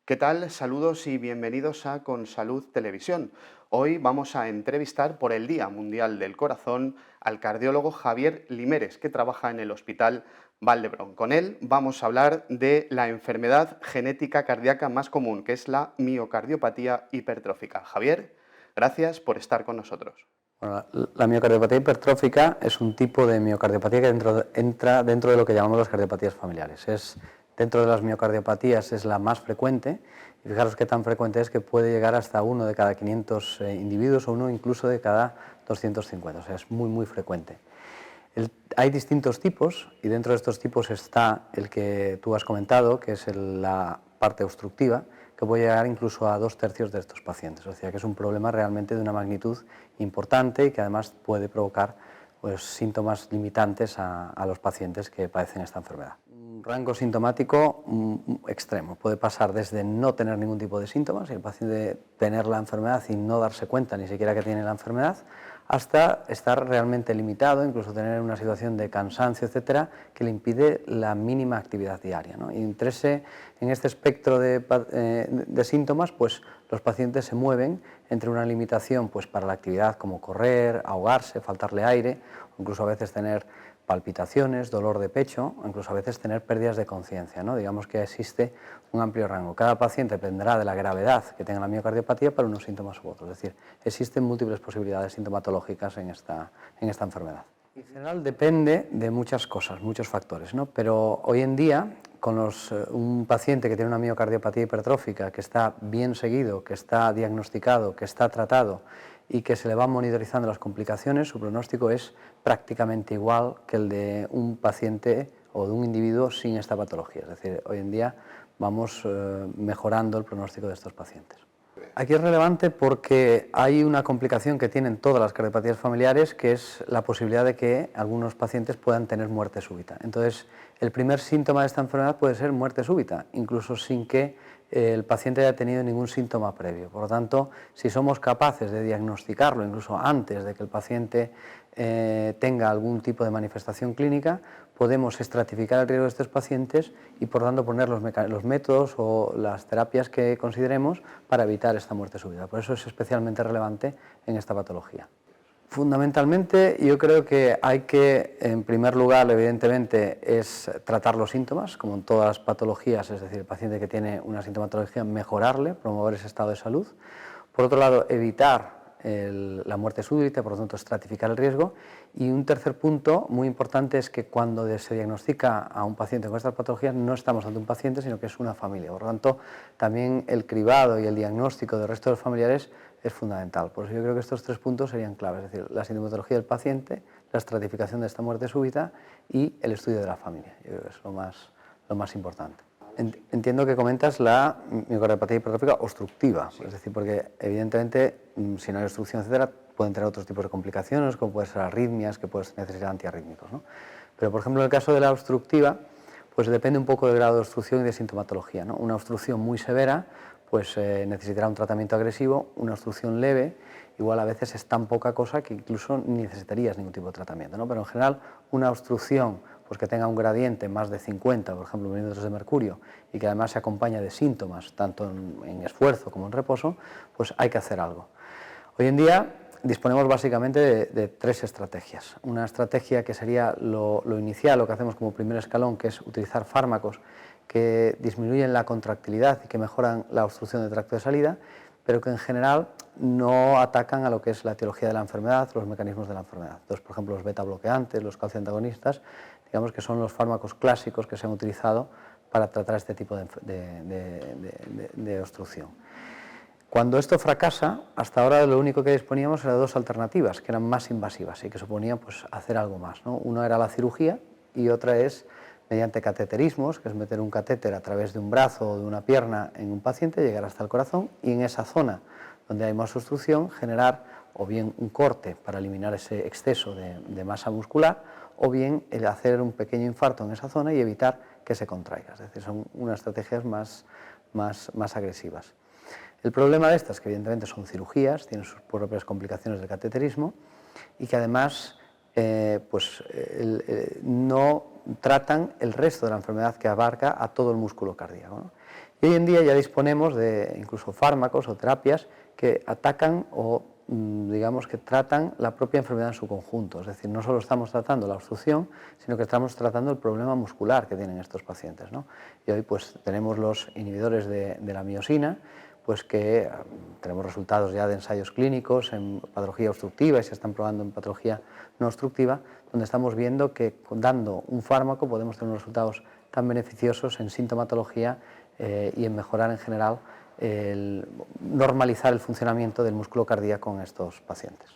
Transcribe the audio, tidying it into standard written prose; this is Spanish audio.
¿Qué tal? Saludos y bienvenidos a Con Salud Televisión. Hoy vamos a entrevistar por el Día Mundial del Corazón al cardiólogo Javier Limeres, que trabaja en el Hospital Valdebrón. Con él vamos a hablar de la enfermedad genética cardíaca más común, que es la miocardiopatía hipertrófica. Javier, gracias por estar con nosotros. Bueno, la miocardiopatía hipertrófica es un tipo de miocardiopatía que entra dentro de lo que llamamos las cardiopatías familiares. Dentro de las miocardiopatías es la más frecuente, y fijaros qué tan frecuente es que puede llegar hasta uno de cada 500 individuos o uno incluso de cada 250, o sea, es muy frecuente. Hay distintos tipos y dentro de estos tipos está el que tú has comentado, que es la parte obstructiva, que puede llegar incluso a 2/3 de estos pacientes. O sea que es un problema realmente de una magnitud importante y que además puede provocar síntomas limitantes a los pacientes que padecen esta enfermedad. Un rango sintomático extremo. Puede pasar desde no tener ningún tipo de síntomas y el paciente tener la enfermedad y no darse cuenta ni siquiera que tiene la enfermedad, hasta estar realmente limitado, incluso tener una situación de cansancio, etcétera, que le impide la mínima actividad diaria, ¿no? Y en este espectro de síntomas, pues los pacientes se mueven entre una limitación pues, para la actividad como correr, ahogarse, faltarle aire, o incluso a veces tener palpitaciones, dolor de pecho, o incluso a veces tener pérdidas de conciencia, ¿no? Digamos que existe un amplio rango. Cada paciente dependerá de la gravedad que tenga la miocardiopatía para unos síntomas u otros. Es decir, existen múltiples posibilidades sintomatológicas en esta enfermedad. En general depende de muchas cosas, muchos factores, ¿no? Pero hoy en día, con un paciente que tiene una miocardiopatía hipertrófica, que está bien seguido, que está diagnosticado, que está tratado y que se le van monitorizando las complicaciones, su pronóstico es prácticamente igual que el de un paciente o de un individuo sin esta patología. Es decir, hoy en día vamos mejorando el pronóstico de estos pacientes. Aquí es relevante porque hay una complicación que tienen todas las cardiopatías familiares, que es la posibilidad de que algunos pacientes puedan tener muerte súbita. Entonces, el primer síntoma de esta enfermedad puede ser muerte súbita, incluso sin que el paciente haya tenido ningún síntoma previo. Por lo tanto, si somos capaces de diagnosticarlo incluso antes de que el paciente tenga algún tipo de manifestación clínica, podemos estratificar el riesgo de estos pacientes y por tanto poner los métodos o las terapias que consideremos para evitar esta muerte súbita. Por eso es especialmente relevante en esta patología. Fundamentalmente yo creo que hay que, en primer lugar, evidentemente, es tratar los síntomas, como en todas las patologías, es decir, el paciente que tiene una sintomatología, mejorarle, promover ese estado de salud. Por otro lado, evitar la muerte súbita, por lo tanto, estratificar el riesgo. Y un tercer punto muy importante es que cuando se diagnostica a un paciente con estas patologías, no estamos ante un paciente, sino que es una familia. Por lo tanto, también el cribado y el diagnóstico del resto de los familiares es fundamental. Por eso yo creo que estos tres puntos serían claves, es decir, la sintomatología del paciente, la estratificación de esta muerte súbita y el estudio de la familia. Yo creo que es lo más importante. Entiendo que comentas la miocardiopatía hipertrófica obstructiva, sí. Es decir, porque evidentemente si no hay obstrucción, etcétera, pueden tener otros tipos de complicaciones, como pueden ser arritmias, que pueden necesitar antiarrítmicos, ¿no? Pero, por ejemplo, en el caso de la obstructiva, pues depende un poco del grado de obstrucción y de sintomatología, ¿no? Una obstrucción muy severa pues necesitará un tratamiento agresivo, una obstrucción leve, igual a veces es tan poca cosa que incluso ni necesitarías ningún tipo de tratamiento, ¿no? Pero en general una obstrucción pues que tenga un gradiente más de 50, por ejemplo, milímetros de mercurio, y que además se acompaña de síntomas, tanto en esfuerzo como en reposo, pues hay que hacer algo. Hoy en día disponemos básicamente de tres estrategias. Una estrategia que sería lo inicial, lo que hacemos como primer escalón, que es utilizar fármacos que disminuyen la contractilidad y que mejoran la obstrucción del tracto de salida, pero que en general no atacan a lo que es la etiología de la enfermedad, los mecanismos de la enfermedad. Entonces, por ejemplo, los beta bloqueantes, los calcioantagonistas, digamos que son los fármacos clásicos que se han utilizado para tratar este tipo de obstrucción. Cuando esto fracasa, hasta ahora lo único que disponíamos eran dos alternativas, que eran más invasivas y que suponían pues, hacer algo más, ¿no? Una era la cirugía y otra es mediante cateterismos, que es meter un catéter a través de un brazo o de una pierna en un paciente, llegar hasta el corazón y en esa zona donde hay más obstrucción generar o bien un corte para eliminar ese exceso de masa muscular o bien el hacer un pequeño infarto en esa zona y evitar que se contraiga. Es decir, son unas estrategias más agresivas. El problema de estas, que evidentemente son cirugías, tienen sus propias complicaciones del cateterismo y que además no tratan el resto de la enfermedad que abarca a todo el músculo cardíaco, ¿no? Y Y hoy en día ya disponemos de incluso fármacos o terapias que atacan o digamos que tratan la propia enfermedad en su conjunto, es decir, no solo estamos tratando la obstrucción, sino que estamos tratando el problema muscular que tienen estos pacientes, ¿no? Y hoy pues tenemos los inhibidores de la miosina, pues que tenemos resultados ya de ensayos clínicos en patología obstructiva y se están probando en patología no obstructiva, donde estamos viendo que dando un fármaco podemos tener unos resultados tan beneficiosos en sintomatología y en mejorar en general normalizar el funcionamiento del músculo cardíaco en estos pacientes.